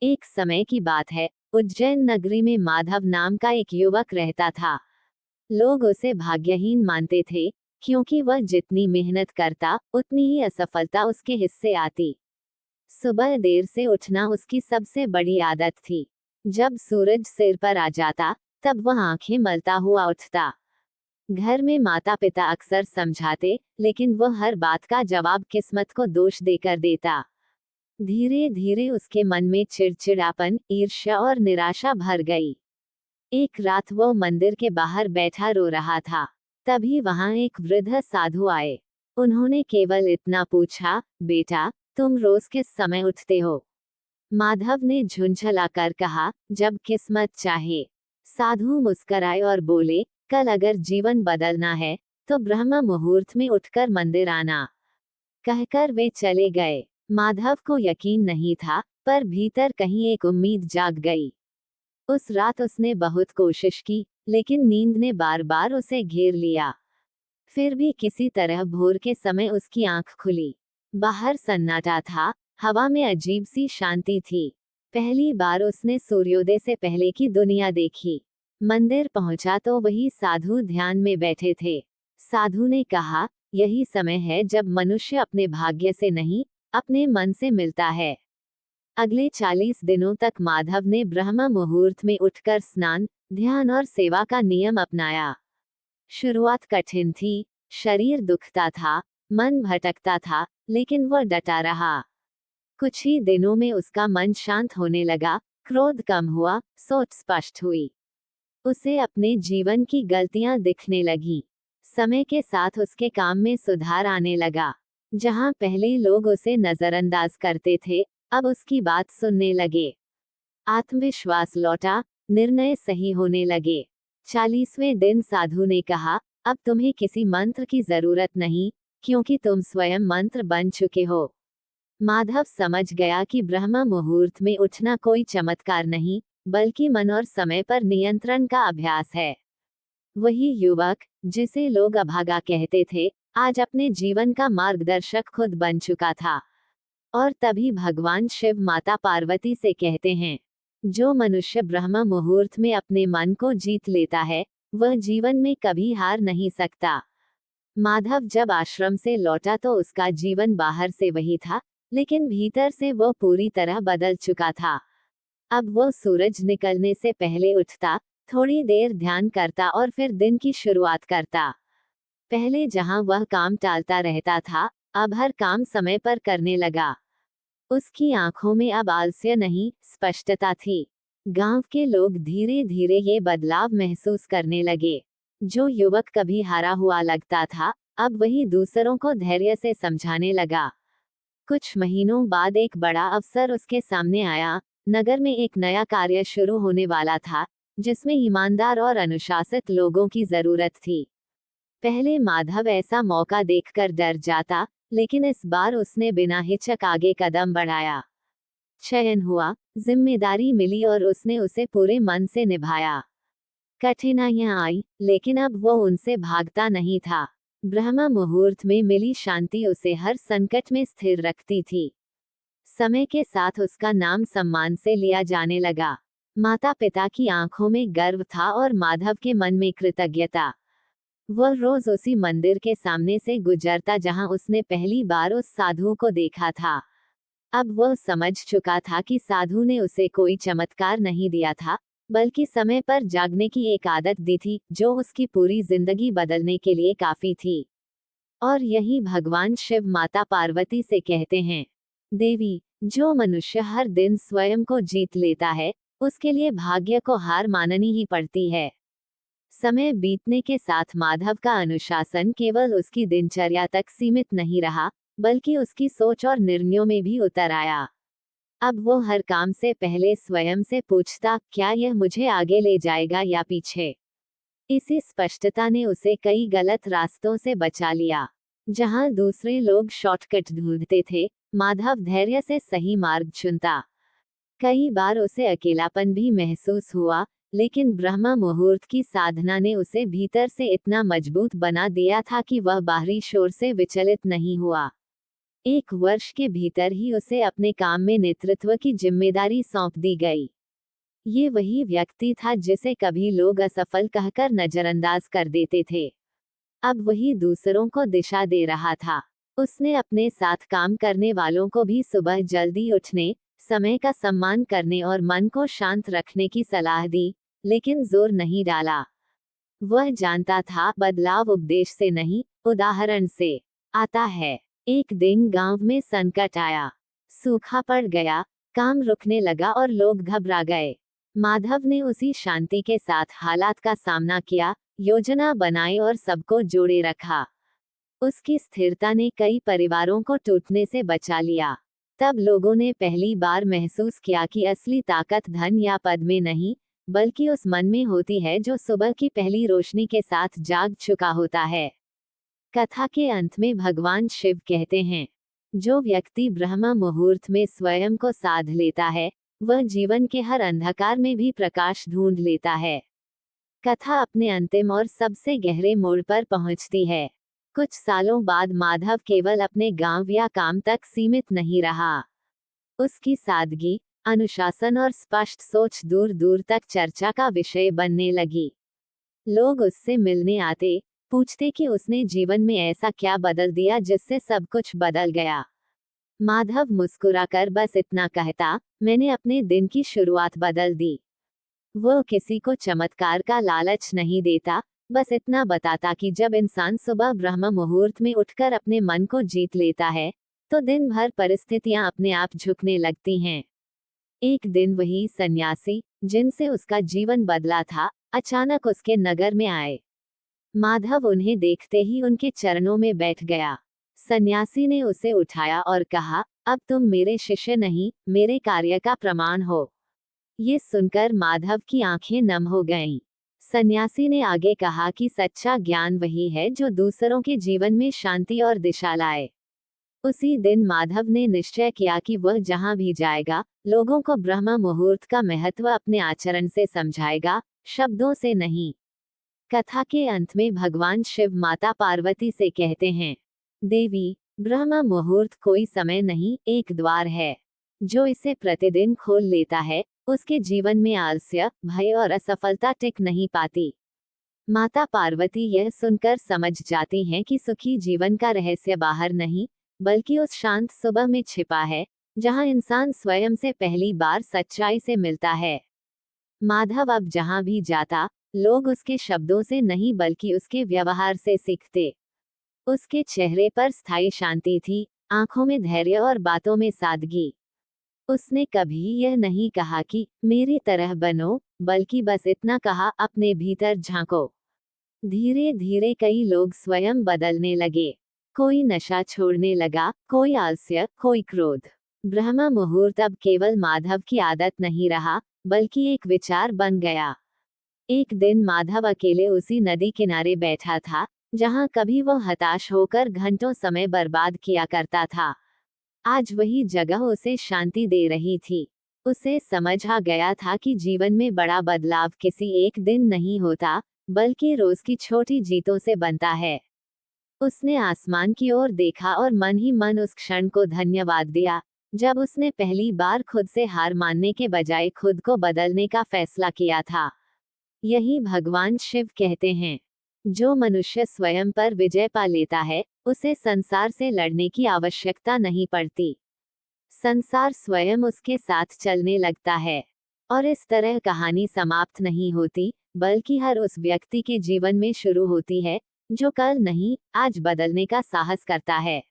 एक समय की बात है, उज्जैन नगरी में माधव नाम का एक युवक रहता था। लोग उसे भाग्यहीन मानते थे, क्योंकि वह जितनी मेहनत करता उतनी ही असफलता उसके हिस्से आती। सुबह देर से उठना उसकी सबसे बड़ी आदत थी। जब सूरज सिर पर आ जाता, तब वह आंखें मलता हुआ उठता। घर में माता पिता अक्सर समझाते, लेकिन वह हर बात का जवाब किस्मत को दोष देकर देता। धीरे धीरे उसके मन में चिड़चिड़ापन, ईर्ष्या और निराशा भर गई। एक रात वो मंदिर के बाहर बैठा रो रहा था। तभी वहां एक वृद्ध साधु आए। उन्होंने केवल इतना पूछा, बेटा, तुम रोज किस समय उठते हो? माधव ने झुंझलाकर कहा, जब किस्मत चाहे। साधु मुस्कराए और बोले, कल अगर जीवन बदलना है, तो ब्रह्म मुहूर्त में उठकर मंदिर आना। कहकर वे चले गए। माधव को यकीन नहीं था, पर भीतर कहीं एक उम्मीद जाग गई। उस रात उसने बहुत कोशिश की, लेकिन नींद ने बार बार उसे घेर लिया। फिर भी किसी तरह भोर के समय उसकी आंख खुली। बाहर सन्नाटा था, हवा में अजीब सी शांति थी। पहली बार उसने सूर्योदय से पहले की दुनिया देखी। मंदिर पहुंचा तो वही साधु ध्यान में बैठे थे। साधु ने कहा, यही समय है जब मनुष्य अपने भाग्य से नहीं, अपने मन से मिलता है। अगले 40 दिनों तक माधव ने ब्रह्म मुहूर्त में उठकर स्नान, ध्यान और सेवा का नियम अपनाया। शुरुआत कठिन थी, शरीर दुखता था, मन भटकता था, लेकिन वह डटा रहा। कुछ ही दिनों में उसका मन शांत होने लगा, क्रोध कम हुआ, सोच स्पष्ट हुई। उसे अपने जीवन की गलतियां दिखने लगीं। समय के साथ उसके काम में सुधार आने लगा। जहां पहले लोग उसे नजरअंदाज करते थे, अब उसकी बात सुनने लगे। आत्मविश्वास लौटा, निर्णय सही होने लगे। 40वें दिन साधु ने कहा, अब तुम्हें किसी मंत्र की जरूरत नहीं, क्योंकि तुम स्वयं मंत्र बन चुके हो। माधव समझ गया कि ब्रह्म मुहूर्त में उठना कोई चमत्कार नहीं, बल्कि मन और समय पर नियंत्रण का अभ्यास है। वही युवक, जिसे लोग अभागा कहते थे, आज अपने जीवन का मार्गदर्शक खुद बन चुका था। और तभी भगवान शिव माता पार्वती से कहते हैं, जो मनुष्य ब्रह्म मुहूर्त में अपने मन को जीत लेता है, वह जीवन में कभी हार नहीं सकता। माधव जब आश्रम से लौटा तो उसका जीवन बाहर से वही था, लेकिन भीतर से वह पूरी तरह बदल चुका था। अब वह सूरज निकलने से पहले उठता, थोड़ी देर ध्यान करता और फिर दिन की शुरुआत करता। पहले जहां वह काम टालता रहता था, अब हर काम समय पर करने लगा। उसकी आंखों में अब आलस्य नहीं, स्पष्टता थी। गांव के लोग धीरे धीरे ये बदलाव महसूस करने लगे। जो युवक कभी हारा हुआ लगता था, अब वही दूसरों को धैर्य से समझाने लगा। कुछ महीनों बाद एक बड़ा अवसर उसके सामने आया। नगर में एक नया कार्य शुरू होने वाला था, जिसमें ईमानदार और अनुशासित लोगों की जरूरत थी। पहले माधव ऐसा मौका देखकर डर जाता, लेकिन इस बार उसने बिना हिचक आगे कदम बढ़ाया। चयन हुआ, जिम्मेदारी मिली और उसने उसे पूरे मन से निभाया। कठिनाइयां आई, लेकिन अब वो उनसे भागता नहीं था। ब्रह्म मुहूर्त में मिली शांति उसे हर संकट में स्थिर रखती थी। समय के साथ उसका नाम सम्मान से लिया जाने लगा। माता पिता की आंखों में गर्व था और माधव के मन में कृतज्ञता। वह रोज उसी मंदिर के सामने से गुजरता जहां उसने पहली बार उस साधु को देखा था। अब वह समझ चुका था कि साधु ने उसे कोई चमत्कार नहीं दिया था, बल्कि समय पर जागने की एक आदत दी थी, जो उसकी पूरी जिंदगी बदलने के लिए काफी थी। और यही भगवान शिव माता पार्वती से कहते हैं, देवी, जो मनुष्य हर दिन स्वयं को जीत लेता है, उसके लिए भाग्य को हार माननी ही पड़ती है। समय बीतने के साथ माधव का अनुशासन केवल उसकी दिनचर्या तक सीमित नहीं रहा, बल्कि उसकी सोच और निर्णयों में भी उतर आया। अब वो हर काम से पहले स्वयं से पूछता, क्या यह मुझे आगे ले जाएगा या पीछे। इसी स्पष्टता ने उसे कई गलत रास्तों से बचा लिया। जहां दूसरे लोग शॉर्टकट ढूंढते थे, माधव धैर्य से सही मार्ग चुनता। कई बार उसे अकेलापन भी महसूस हुआ, लेकिन ब्रह्म मुहूर्त की साधना ने उसे भीतर से इतना मजबूत बना दिया था कि वह बाहरी शोर से विचलित नहीं हुआ। 1 वर्ष के भीतर ही उसे अपने काम में नेतृत्व की जिम्मेदारी सौंप दी गई। ये वही व्यक्ति था जिसे कभी लोग असफल कहकर नजरअंदाज कर देते थे। अब वही दूसरों को दिशा दे रहा था। उसने अपने साथ काम करने वालों को भी सुबह जल्दी उठने, समय का सम्मान करने और मन को शांत रखने की सलाह दी, लेकिन जोर नहीं डाला। वह जानता था बदलाव उपदेश से नहीं, उदाहरण से आता है। एक दिन गांव में संकट आया, सूखा पड़ गया, काम रुकने लगा और लोग घबरा गए। माधव ने उसी शांति के साथ हालात का सामना किया, योजना बनाई और सबको जोड़े रखा। उसकी स्थिरता ने कई परिवारों को टूटने से बचा लिया। तब लोगों ने पहली बार महसूस किया कि असली ताकत धन या पद में नहीं, बल्कि उस मन में होती है जो सुबह की पहली रोशनी के साथ जाग चुका होता है। कथा के अंत में भगवान शिव कहते हैं, जो व्यक्ति ब्रह्म मुहूर्त में स्वयं को साध लेता है, वह जीवन के हर अंधकार में भी प्रकाश ढूंढ लेता है। कथा अपने अंतिम और सबसे गहरे मोड़ पर पहुंचती है। कुछ सालों बाद माधव केवल अपने गांव या काम तक सीमित नहीं रहा। उसकी सादगी, अनुशासन और स्पष्ट सोच दूर दूर तक चर्चा का विषय बनने लगी। लोग उससे मिलने आते, पूछते कि उसने जीवन में ऐसा क्या बदल दिया जिससे सब कुछ बदल गया। माधव मुस्कुराकर बस इतना कहता, मैंने अपने दिन की शुरुआत बदल दी। वो किसी को चमत्कार का लालच नहीं देता, बस इतना बताता कि जब इंसान सुबह ब्रह्म मुहूर्त में उठकर अपने मन को जीत लेता है, तो दिन भर परिस्थितियां अपने आप झुकने लगती हैं। एक दिन वही सन्यासी, जिनसे उसका जीवन बदला था, अचानक उसके नगर में आए। माधव उन्हें देखते ही उनके चरणों में बैठ गया। सन्यासी ने उसे उठाया और कहा, अब तुम मेरे शिष्य नहीं, मेरे कार्य का प्रमाण हो। ये सुनकर माधव की आंखें नम हो गईं। सन्यासी ने आगे कहा कि सच्चा ज्ञान वही है जो दूसरों के जीवन में शांति और दिशा लाए। उसी दिन माधव ने निश्चय किया कि वह जहां भी जाएगा, लोगों को ब्रह्म मुहूर्त का महत्व अपने आचरण से समझाएगा, शब्दों से नहीं। कथा के अंत में भगवान शिव माता पार्वती से कहते हैं, देवी, ब्रह्म मुहूर्त कोई समय नहीं, एक द्वार है। जो इसे प्रतिदिन खोल लेता है, उसके जीवन में आलस्य, भय और असफलता टिक नहीं पाती। माता पार्वती यह सुनकर समझ जाती हैं कि सुखी जीवन का रहस्य बाहर नहीं, बल्कि उस शांत सुबह में छिपा है, जहां इंसान स्वयं से पहली बार सच्चाई से मिलता है। माधव अब जहां भी जाता, लोग उसके शब्दों से नहीं बल्कि उसके व्यवहार से सीखते। उसके चेहरे पर स्थायी शांति थी, आंखों में धैर्य और बातों में सादगी। उसने कभी यह नहीं कहा कि मेरी तरह बनो, बल्कि बस इतना कहा, अपने भीतर झांको। धीरे धीरे कई लोग स्वयं बदलने लगे। कोई नशा छोड़ने लगा, कोई आलस्य, कोई क्रोध। ब्रह्म मुहूर्त अब केवल माधव की आदत नहीं रहा, बल्कि एक विचार बन गया। एक दिन माधव अकेले उसी नदी किनारे बैठा था, जहां कभी वो हताश होकर घंटों समय बर्बाद किया करता था। आज वही जगह उसे शांति दे रही थी। उसे समझ आ गया था कि जीवन में बड़ा बदलाव किसी एक दिन नहीं होता, बल्कि रोज की छोटी जीतों से बनता है। उसने आसमान की ओर देखा और मन ही मन उस क्षण को धन्यवाद दिया, जब उसने पहली बार खुद से हार मानने के बजाय खुद को बदलने का फैसला किया था। यही भगवान शिव कहते हैं, जो मनुष्य स्वयं पर विजय पा लेता है, उसे संसार से लड़ने की आवश्यकता नहीं पड़ती। संसार स्वयं उसके साथ चलने लगता है। और इस तरह कहानी समाप्त नहीं होती, बल्कि हर उस व्यक्ति के जीवन में शुरू होती है, जो कल नहीं, आज बदलने का साहस करता है।